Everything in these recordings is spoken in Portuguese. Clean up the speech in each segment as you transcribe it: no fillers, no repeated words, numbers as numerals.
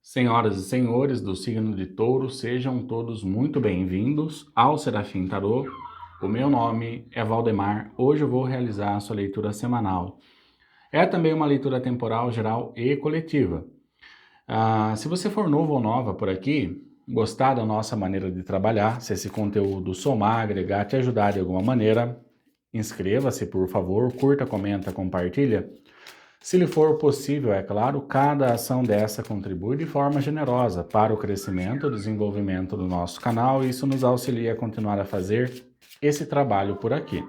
Senhoras e senhores do signo de Touro, sejam todos muito bem-vindos ao Serafim Tarô. O meu nome é Valdemar. Hoje eu vou realizar a sua leitura semanal. É também uma leitura temporal, geral e coletiva. Se você for novo ou nova por aqui, gostar da nossa maneira de trabalhar, se esse conteúdo somar, agregar, te ajudar de alguma maneira, inscreva-se, por favor, curta, comenta, compartilha. Se lhe for possível, é claro, cada ação dessa contribui de forma generosa para o crescimento e desenvolvimento do nosso canal e isso nos auxilia a continuar a fazer esse trabalho por aqui.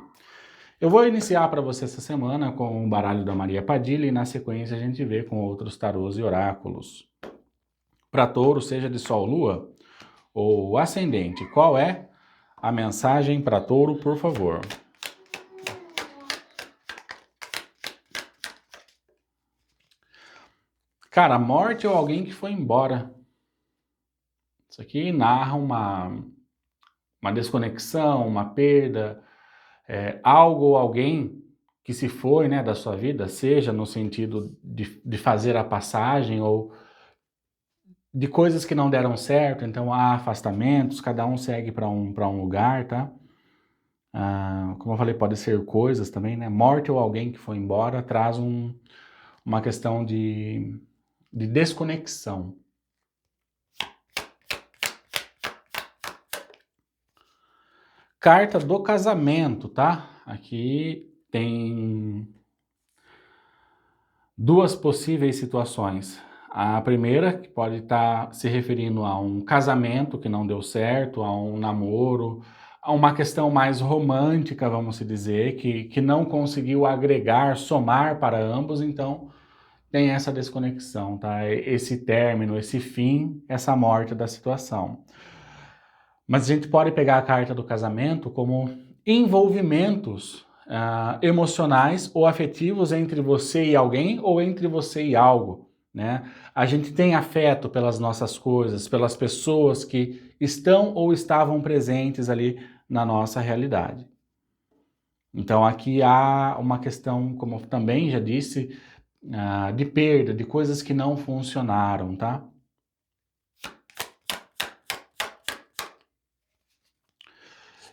Eu vou iniciar para você essa semana com o baralho da Maria Padilha e na sequência a gente vê com outros tarôs e oráculos. Para Touro, seja de Sol, Lua ou Ascendente, qual é a mensagem para Touro, por favor? Cara, a morte ou alguém que foi embora. Isso aqui narra uma desconexão, uma perda, algo ou alguém que se foi, né, da sua vida, seja no sentido de fazer a passagem ou de coisas que não deram certo, então há afastamentos, cada um segue para um lugar, tá? Como eu falei, pode ser coisas também, né? Morte ou alguém que foi embora traz uma questão de desconexão. Carta do casamento, tá? Aqui tem duas possíveis situações. A primeira, que pode estar se referindo a um casamento que não deu certo, a um namoro, a uma questão mais romântica, vamos dizer, que não conseguiu agregar, somar para ambos, então tem essa desconexão, tá? Esse término, esse fim, essa morte da situação. Mas a gente pode pegar a carta do casamento como envolvimentos emocionais ou afetivos entre você e alguém ou entre você e algo, né? A gente tem afeto pelas nossas coisas, pelas pessoas que estão ou estavam presentes ali na nossa realidade. Então aqui há uma questão, como também já disse, de perda, de coisas que não funcionaram, tá?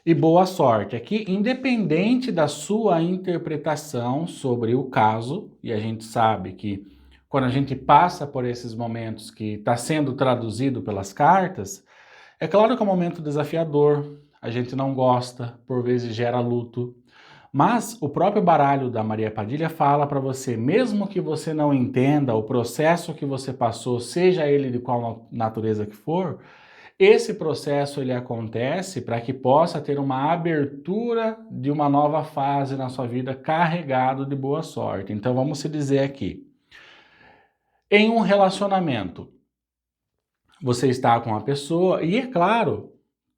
E boa sorte. Aqui, independente da sua interpretação sobre o caso, e a gente sabe que quando a gente passa por esses momentos que está sendo traduzido pelas cartas, é claro que é um momento desafiador, a gente não gosta, por vezes gera luto, mas o próprio baralho da Maria Padilha fala para você, mesmo que você não entenda o processo que você passou, seja ele de qual natureza que for, esse processo ele acontece para que possa ter uma abertura de uma nova fase na sua vida carregado de boa sorte. Então vamos se dizer aqui, em um relacionamento, você está com a pessoa e é claro,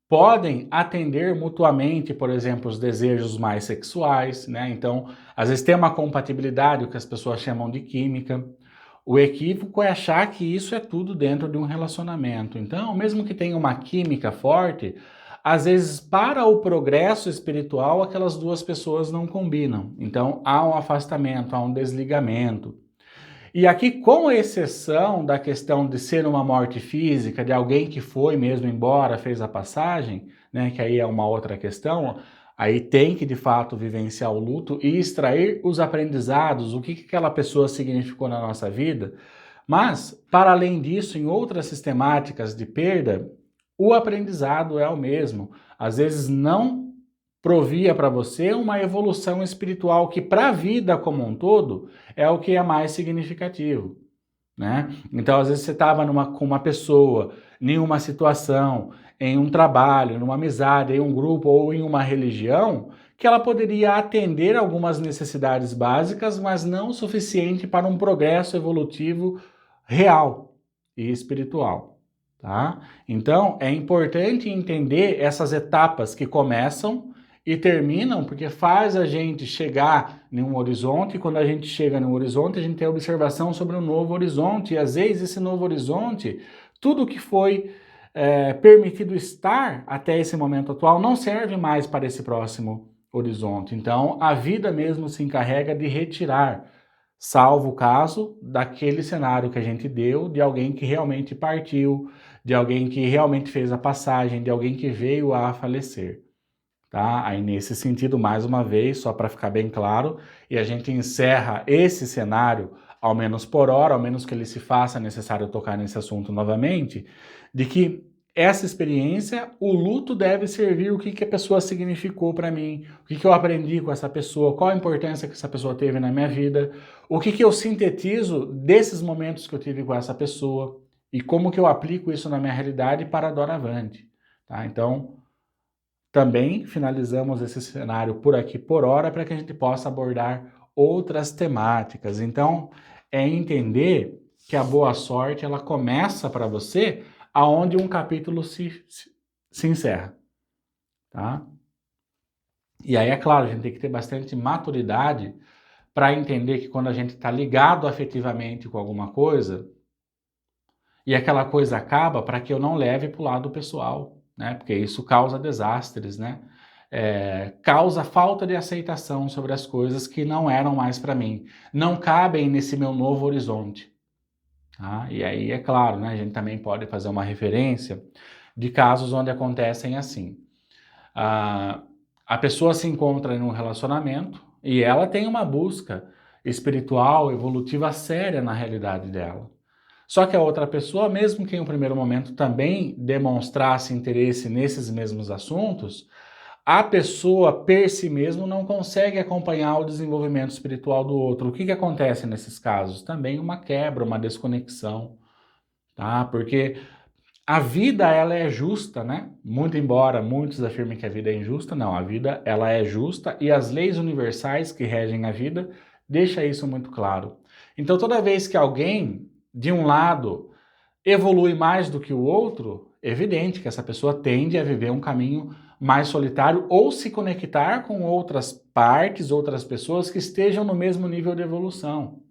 podem atender mutuamente, por exemplo, os desejos mais sexuais, né? Então, às vezes tem uma compatibilidade, o que as pessoas chamam de química. O equívoco é achar que isso é tudo dentro de um relacionamento. Então, mesmo que tenha uma química forte, às vezes para o progresso espiritual aquelas duas pessoas não combinam. Então, há um afastamento, há um desligamento. E aqui, com exceção da questão de ser uma morte física, de alguém que foi mesmo embora, fez a passagem, né, que aí é uma outra questão, aí tem que de fato vivenciar o luto e extrair os aprendizados, o que aquela pessoa significou na nossa vida. Mas, para além disso, em outras sistemáticas de perda, o aprendizado é o mesmo. Às vezes não provia para você uma evolução espiritual que para a vida como um todo é o que é mais significativo, né? Então, às vezes você estava com uma pessoa, em uma situação, em um trabalho, numa amizade, em um grupo ou em uma religião, que ela poderia atender algumas necessidades básicas, mas não o suficiente para um progresso evolutivo real e espiritual, tá? Então, é importante entender essas etapas que começam e terminam porque faz a gente chegar em um horizonte, e quando a gente chega no horizonte, a gente tem observação sobre um novo horizonte, e às vezes esse novo horizonte, tudo que foi permitido estar até esse momento atual não serve mais para esse próximo horizonte. Então, a vida mesmo se encarrega de retirar salvo o caso daquele cenário que a gente deu de alguém que realmente partiu, de alguém que realmente fez a passagem, de alguém que veio a falecer. Tá? Aí nesse sentido, mais uma vez, só para ficar bem claro, e a gente encerra esse cenário, ao menos por hora, ao menos que ele se faça necessário tocar nesse assunto novamente, de que essa experiência, o luto deve servir o que a pessoa significou para mim, o que eu aprendi com essa pessoa, qual a importância que essa pessoa teve na minha vida, o que eu sintetizo desses momentos que eu tive com essa pessoa e como que eu aplico isso na minha realidade para doravante. Tá? Então, também finalizamos esse cenário por aqui por hora para que a gente possa abordar outras temáticas. Então, é entender que a boa sorte ela começa para você aonde um capítulo se encerra, tá? E aí, é claro, a gente tem que ter bastante maturidade para entender que quando a gente está ligado afetivamente com alguma coisa e aquela coisa acaba, para que eu não leve para o lado pessoal, né? Porque isso causa desastres, né? Causa falta de aceitação sobre as coisas que não eram mais para mim, não cabem nesse meu novo horizonte. Tá? E aí, é claro, né, a gente também pode fazer uma referência de casos onde acontecem assim. A pessoa se encontra em um relacionamento e ela tem uma busca espiritual, evolutiva séria na realidade dela. Só que a outra pessoa, mesmo que em um primeiro momento também demonstrasse interesse nesses mesmos assuntos, a pessoa, per si mesmo, não consegue acompanhar o desenvolvimento espiritual do outro. O que acontece nesses casos? Também uma quebra, uma desconexão, tá? Porque a vida, ela é justa, né? Muito embora muitos afirmem que a vida é injusta, não, a vida, ela é justa e as leis universais que regem a vida deixam isso muito claro. Então, toda vez que alguém, de um lado, evolui mais do que o outro, é evidente que essa pessoa tende a viver um caminho mais solitário ou se conectar com outras partes, outras pessoas que estejam no mesmo nível de evolução.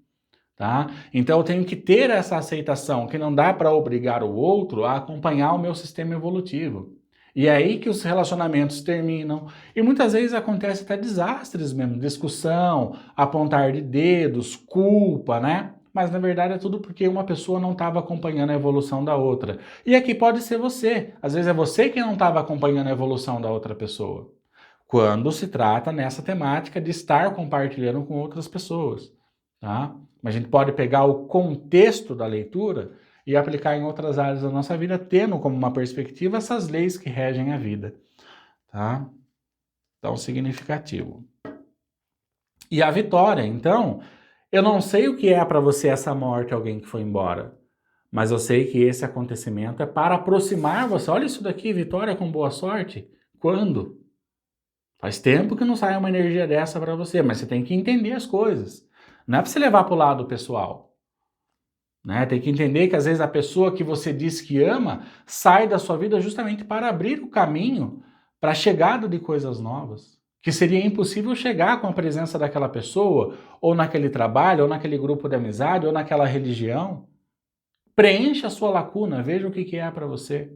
Tá? Então eu tenho que ter essa aceitação que não dá para obrigar o outro a acompanhar o meu sistema evolutivo. E é aí que os relacionamentos terminam. E muitas vezes acontece até desastres mesmo, discussão, apontar de dedos, culpa, né? Mas na verdade é tudo porque uma pessoa não estava acompanhando a evolução da outra. E aqui pode ser você. Às vezes é você que não estava acompanhando a evolução da outra pessoa. Quando se trata nessa temática de estar compartilhando com outras pessoas, tá? Mas a gente pode pegar o contexto da leitura e aplicar em outras áreas da nossa vida, tendo como uma perspectiva essas leis que regem a vida, tá? Então, significativo. E a vitória, então, eu não sei o que é para você essa morte, alguém que foi embora, mas eu sei que esse acontecimento é para aproximar você. Olha isso daqui, vitória com boa sorte. Quando? Faz tempo que não sai uma energia dessa para você, mas você tem que entender as coisas. Não é para você levar para o lado pessoal. Né? Tem que entender que às vezes a pessoa que você diz que ama sai da sua vida justamente para abrir o caminho para a chegada de coisas novas. Que seria impossível chegar com a presença daquela pessoa, ou naquele trabalho, ou naquele grupo de amizade, ou naquela religião. Preencha a sua lacuna, veja o que é para você.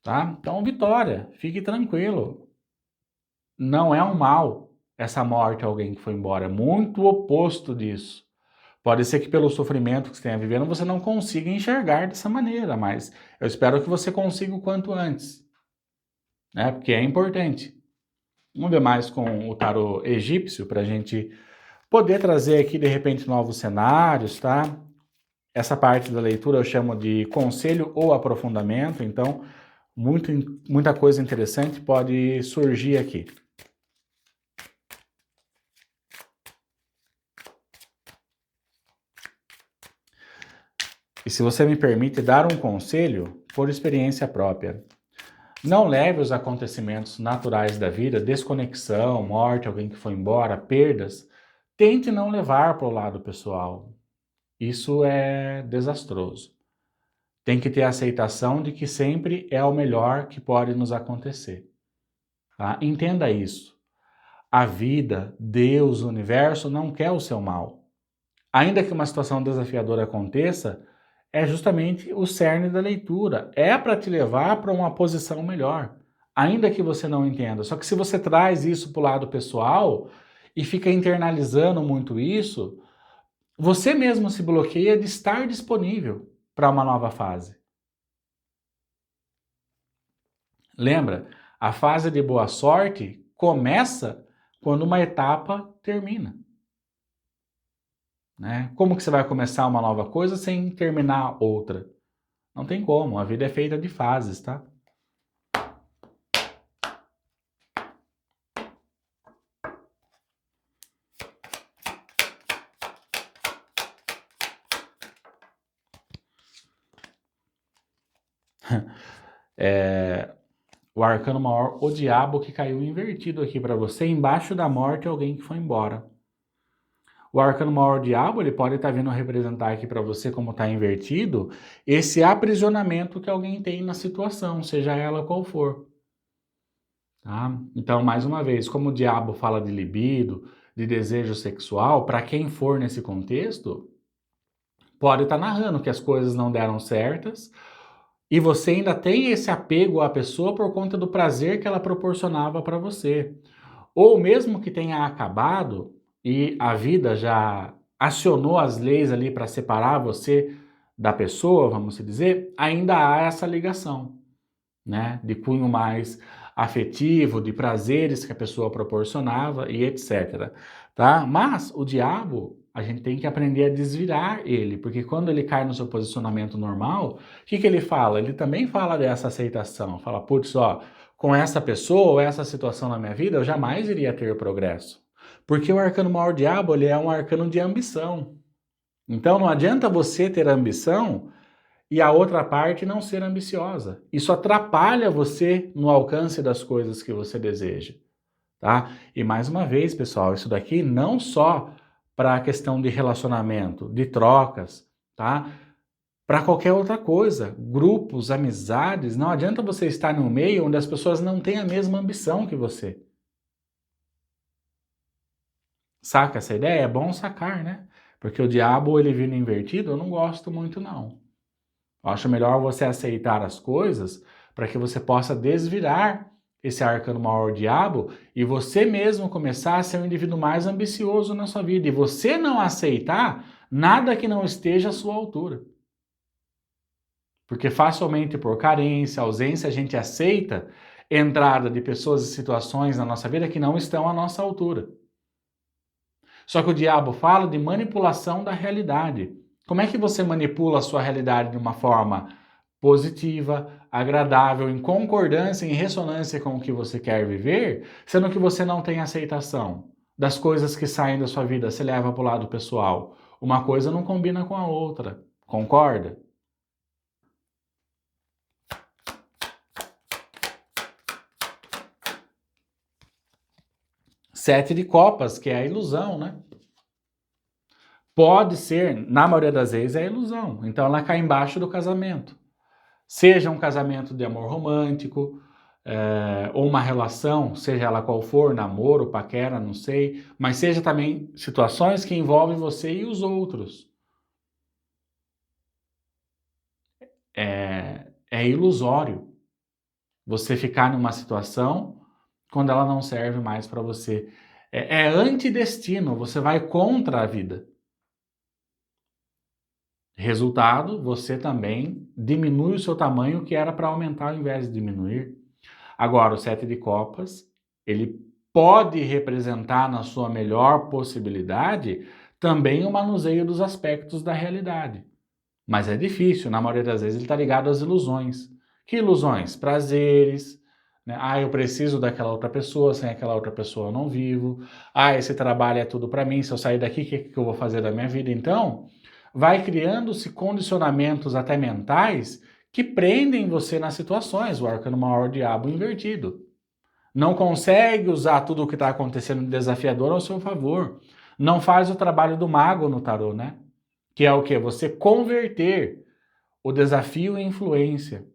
Tá? Então, vitória, fique tranquilo. Não é um mal essa morte de alguém que foi embora, é muito o oposto disso. Pode ser que pelo sofrimento que você tenha vivendo você não consiga enxergar dessa maneira, mas eu espero que você consiga o quanto antes, né? Porque é importante. Vamos ver mais com o tarô egípcio para a gente poder trazer aqui de repente novos cenários, tá? Essa parte da leitura eu chamo de conselho ou aprofundamento, então muita coisa interessante pode surgir aqui. E se você me permite dar um conselho por experiência própria, não leve os acontecimentos naturais da vida, desconexão, morte, alguém que foi embora, perdas, tente não levar para o lado pessoal. Isso é desastroso. Tem que ter a aceitação de que sempre é o melhor que pode nos acontecer. Tá? Entenda isso. A vida, Deus, o universo não quer o seu mal. Ainda que uma situação desafiadora aconteça, é justamente o cerne da leitura. É para te levar para uma posição melhor, ainda que você não entenda. Só que se você traz isso para o lado pessoal, e fica internalizando muito isso, você mesmo se bloqueia de estar disponível para uma nova fase. Lembra? A fase de boa sorte começa quando uma etapa termina. Né? Como que você vai começar uma nova coisa sem terminar outra? Não tem como, a vida é feita de fases, tá? O arcano maior, o diabo que caiu invertido aqui para você, embaixo da morte alguém que foi embora. O arcano maior, o diabo, ele pode estar vindo representar aqui para você, como está invertido, esse aprisionamento que alguém tem na situação, seja ela qual for. Tá? Então, mais uma vez, como o diabo fala de libido, de desejo sexual, para quem for nesse contexto, pode estar narrando que as coisas não deram certas e você ainda tem esse apego à pessoa por conta do prazer que ela proporcionava para você. Ou mesmo que tenha acabado e a vida já acionou as leis ali para separar você da pessoa, vamos dizer, ainda há essa ligação, né, de cunho mais afetivo, de prazeres que a pessoa proporcionava e etc, tá? Mas o diabo, a gente tem que aprender a desvirar ele, porque quando ele cai no seu posicionamento normal, o que que ele fala? Ele também fala dessa aceitação, fala, putz, ó, com essa pessoa ou essa situação na minha vida, eu jamais iria ter progresso. Porque o arcano maior diabo, ele é um arcano de ambição. Então não adianta você ter ambição e a outra parte não ser ambiciosa. Isso atrapalha você no alcance das coisas que você deseja, tá? E mais uma vez, pessoal, isso daqui não só para a questão de relacionamento, de trocas, tá? Para qualquer outra coisa, grupos, amizades, não adianta você estar no meio onde as pessoas não têm a mesma ambição que você. Saca essa ideia? É bom sacar, né? Porque o diabo, ele vindo invertido, eu não gosto muito, não. Eu acho melhor você aceitar as coisas para que você possa desvirar esse arcano maior diabo e você mesmo começar a ser um indivíduo mais ambicioso na sua vida e você não aceitar nada que não esteja à sua altura. Porque facilmente por carência, ausência, a gente aceita entrada de pessoas e situações na nossa vida que não estão à nossa altura. Só que o diabo fala de manipulação da realidade. Como é que você manipula a sua realidade de uma forma positiva, agradável, em concordância, em ressonância com o que você quer viver, sendo que você não tem aceitação das coisas que saem da sua vida, se leva para o lado pessoal? Uma coisa não combina com a outra, concorda? Sete de copas, que é a ilusão, né? Pode ser, na maioria das vezes, é a ilusão. Então ela cai embaixo do casamento. Seja um casamento de amor romântico, ou uma relação, seja ela qual for, namoro, paquera, não sei, mas seja também situações que envolvem você e os outros. É ilusório você ficar numa situação quando ela não serve mais para você. É antidestino, você vai contra a vida. Resultado, você também diminui o seu tamanho que era para aumentar ao invés de diminuir. Agora, o sete de copas, ele pode representar na sua melhor possibilidade também o manuseio dos aspectos da realidade. Mas é difícil, na maioria das vezes ele está ligado às ilusões. Que ilusões? Prazeres, né? Ah, eu preciso daquela outra pessoa, sem aquela outra pessoa eu não vivo. Ah, esse trabalho é tudo para mim, se eu sair daqui, o que eu vou fazer da minha vida? Então, vai criando-se condicionamentos até mentais que prendem você nas situações, o arcano maior diabo invertido. Não consegue usar tudo o que está acontecendo de desafiador ao seu favor. Não faz o trabalho do mago no tarô, né? Que é o quê? Você converter o desafio em influência.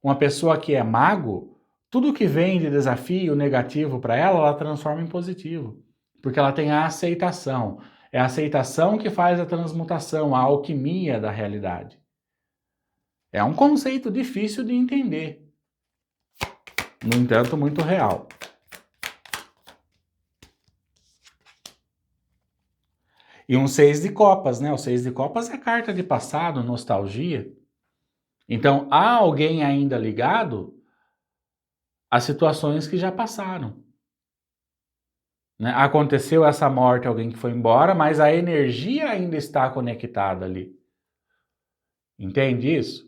Uma pessoa que é mago, tudo que vem de desafio negativo para ela, ela transforma em positivo. Porque ela tem a aceitação. É a aceitação que faz a transmutação, a alquimia da realidade. É um conceito difícil de entender. No entanto, muito real. E um 6 de copas, né? O 6 de copas é carta de passado, nostalgia. Então, há alguém ainda ligado a situações que já passaram. Né? Aconteceu essa morte, alguém que foi embora, mas a energia ainda está conectada ali. Entende isso?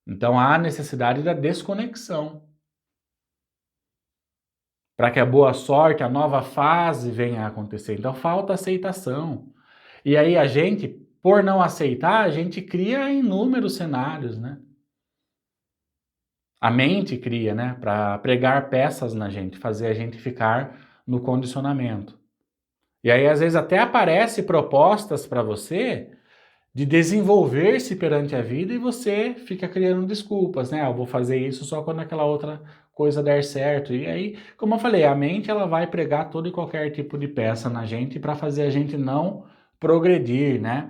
Então há necessidade da desconexão. Para que a boa sorte, a nova fase venha a acontecer. Então falta aceitação. E aí a gente, por não aceitar, a gente cria inúmeros cenários, né? A mente cria, né? Para pregar peças na gente, fazer a gente ficar no condicionamento. E aí às vezes até aparece propostas para você de desenvolver-se perante a vida e você fica criando desculpas, né? Eu vou fazer isso só quando aquela outra coisa der certo. E aí, como eu falei, a mente ela vai pregar todo e qualquer tipo de peça na gente para fazer a gente não progredir, né?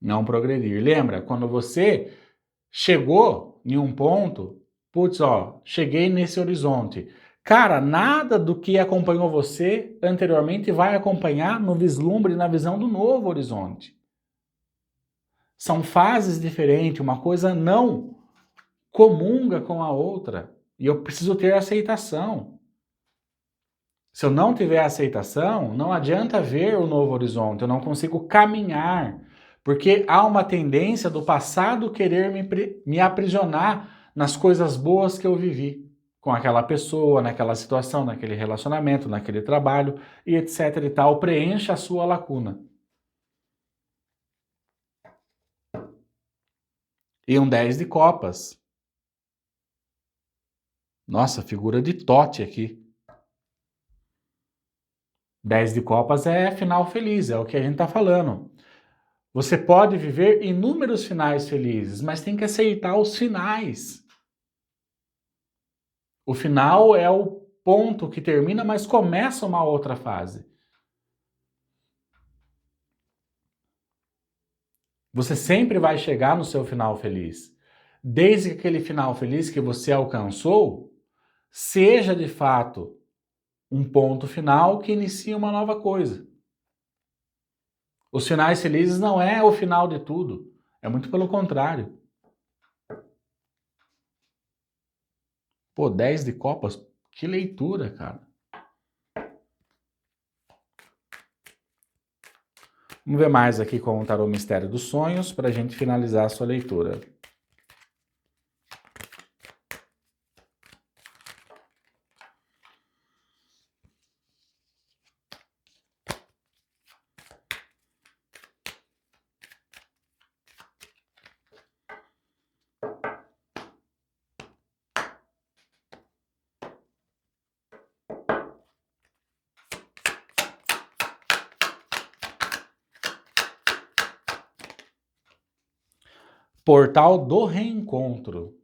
Não progredir. Lembra, quando você chegou em um ponto, putz, ó, cheguei nesse horizonte. Cara, nada do que acompanhou você anteriormente vai acompanhar no vislumbre, na visão do novo horizonte. São fases diferentes, uma coisa não comunga com a outra. E eu preciso ter aceitação. Se eu não tiver aceitação, não adianta ver o novo horizonte, eu não consigo caminhar. Porque há uma tendência do passado querer me aprisionar nas coisas boas que eu vivi com aquela pessoa, naquela situação, naquele relacionamento, naquele trabalho e etc e tal. Preencha a sua lacuna. E um 10 de copas. Nossa, figura de Tote aqui. 10 de copas é final feliz, é o que a gente está falando. Você pode viver inúmeros finais felizes, mas tem que aceitar os finais. O final é o ponto que termina, mas começa uma outra fase. Você sempre vai chegar no seu final feliz. Desde que aquele final feliz que você alcançou seja de fato um ponto final que inicia uma nova coisa. Os finais felizes não é o final de tudo, é muito pelo contrário. Pô, 10 de copas, que leitura, cara. Vamos ver mais aqui com o Tarô Mistério dos Sonhos para a gente finalizar a sua leitura. Portal do Reencontro.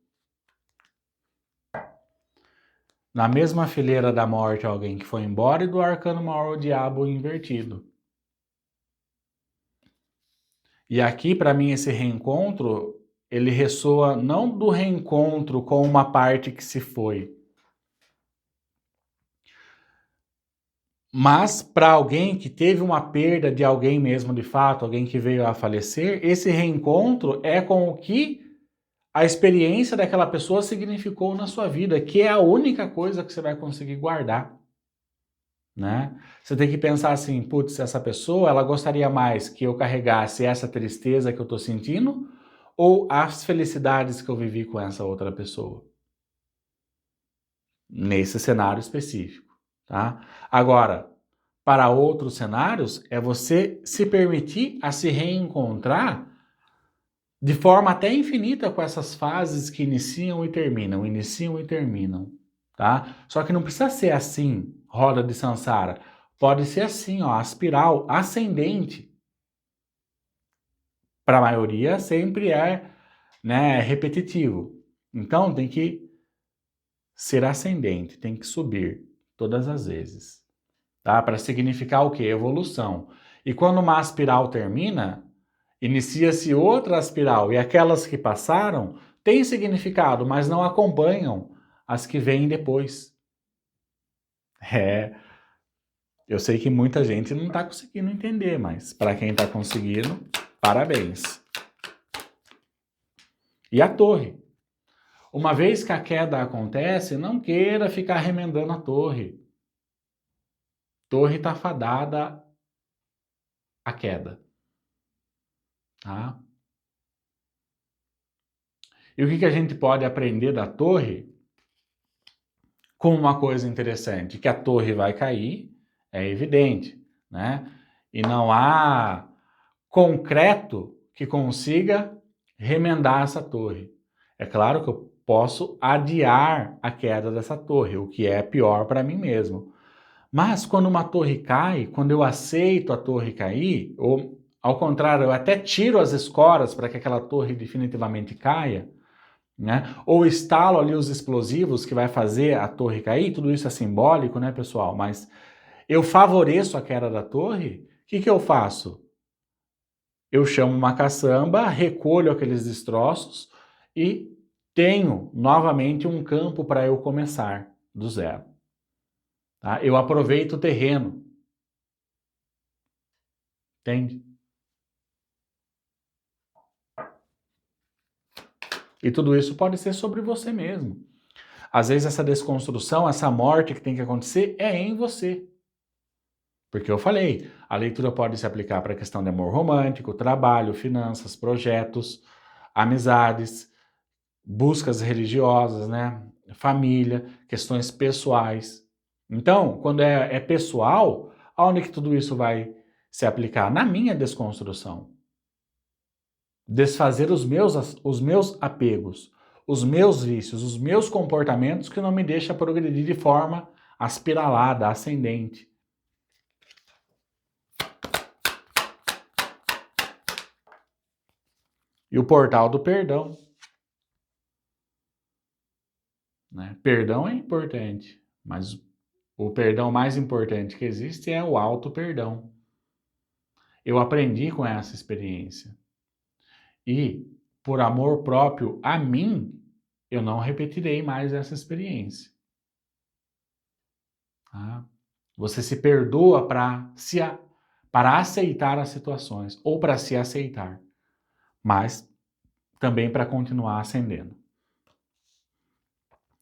Na mesma fileira da morte, alguém que foi embora, e do arcano maior, o diabo invertido. E aqui, para mim, esse reencontro, ele ressoa não do reencontro com uma parte que se foi, mas para alguém que teve uma perda de alguém mesmo de fato, alguém que veio a falecer, esse reencontro é com o que a experiência daquela pessoa significou na sua vida, que é a única coisa que você vai conseguir guardar, né? Você tem que pensar assim, putz, essa pessoa, ela gostaria mais que eu carregasse essa tristeza que eu estou sentindo ou as felicidades que eu vivi com essa outra pessoa? Nesse cenário específico, tá? Agora, para outros cenários, é você se permitir a se reencontrar de forma até infinita com essas fases que iniciam e terminam, tá? Só que não precisa ser assim, roda de samsara. Pode ser assim, ó, a espiral ascendente. Para a maioria sempre é, né, repetitivo. Então tem que ser ascendente, tem que subir todas as vezes, tá? Para significar o quê? Evolução. E quando uma espiral termina, inicia-se outra espiral, e aquelas que passaram têm significado, mas não acompanham as que vêm depois. É. Eu sei que muita gente não está conseguindo entender, mas para quem está conseguindo, parabéns. E a torre. Uma vez que a queda acontece, não queira ficar remendando a torre. Torre está fadada à queda. Tá? E o que a gente pode aprender da torre? Com uma coisa interessante, que a torre vai cair, é evidente, né? E não há concreto que consiga remendar essa torre. É claro que eu posso adiar a queda dessa torre, o que é pior para mim mesmo. Mas quando uma torre cai, quando eu aceito a torre cair, ou ao contrário, eu até tiro as escoras para que aquela torre definitivamente caia, né? Ou instalo ali os explosivos que vai fazer a torre cair, tudo isso é simbólico, né, pessoal? Mas eu favoreço a queda da torre, o que eu faço? Eu chamo uma caçamba, recolho aqueles destroços e tenho novamente um campo para eu começar do zero. Tá? Eu aproveito o terreno. Entende? E tudo isso pode ser sobre você mesmo. Às vezes essa desconstrução, essa morte que tem que acontecer é em você. Porque eu falei, a leitura pode se aplicar para a questão de amor romântico, trabalho, finanças, projetos, amizades, buscas religiosas, né? Família, questões pessoais. Então, quando é pessoal, aonde que tudo isso vai se aplicar? Na minha desconstrução. Desfazer os meus apegos, os meus vícios, os meus comportamentos que não me deixam progredir de forma aspiralada, ascendente. E o portal do perdão. Né? Perdão é importante, mas o perdão mais importante que existe é o auto-perdão. Eu aprendi com essa experiência. E, por amor próprio a mim, eu não repetirei mais essa experiência. Tá? Você se perdoa para aceitar as situações, ou para se aceitar, mas também para continuar ascendendo.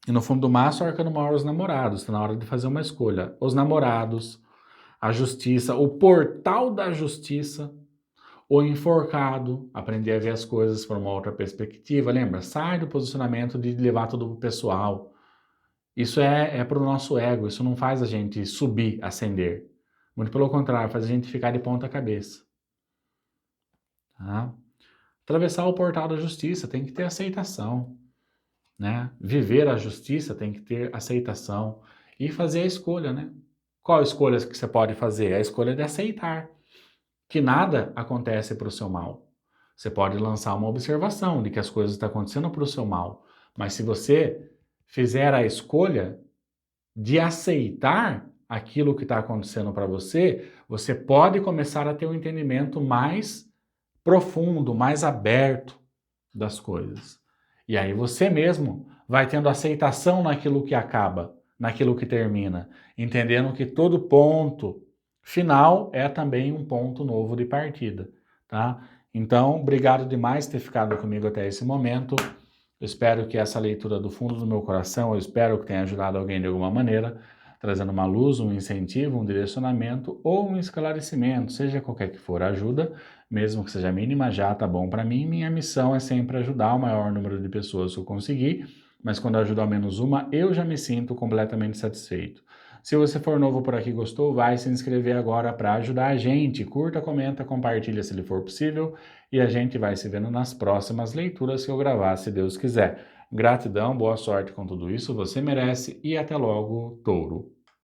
E no fundo do maço, o arcano maior os namorados. Está na hora de fazer uma escolha. Os namorados, a justiça, o portal da justiça, o enforcado, aprender a ver as coisas por uma outra perspectiva. Lembra? Sai do posicionamento de levar tudo pro pessoal. Isso é para o nosso ego, isso não faz a gente subir, ascender. Muito pelo contrário, faz a gente ficar de ponta cabeça. Tá? Atravessar o portal da justiça tem que ter aceitação. Né? Viver a justiça tem que ter aceitação e fazer a escolha, né? Qual escolha que você pode fazer? A escolha de aceitar que nada acontece para o seu mal. Você pode lançar uma observação de que as coisas estão acontecendo para o seu mal, mas se você fizer a escolha de aceitar aquilo que está acontecendo para você, você pode começar a ter um entendimento mais profundo, mais aberto das coisas. E aí você mesmo vai tendo aceitação naquilo que acaba, naquilo que termina, entendendo que todo ponto final é também um ponto novo de partida, tá? Então, obrigado demais por ter ficado comigo até esse momento. Eu espero que essa leitura do fundo do meu coração, eu espero que tenha ajudado alguém de alguma maneira, trazendo uma luz, um incentivo, um direcionamento ou um esclarecimento, seja qualquer que for a ajuda, mesmo que seja mínima, já tá bom para mim. Minha missão é sempre ajudar o maior número de pessoas que eu conseguir, mas quando eu ajudo ao menos uma, eu já me sinto completamente satisfeito. Se você for novo por aqui e gostou, vai se inscrever agora para ajudar a gente. Curta, comenta, compartilha se lhe for possível e a gente vai se vendo nas próximas leituras que eu gravar, se Deus quiser. Gratidão, boa sorte com tudo isso, você merece e até logo, Touro.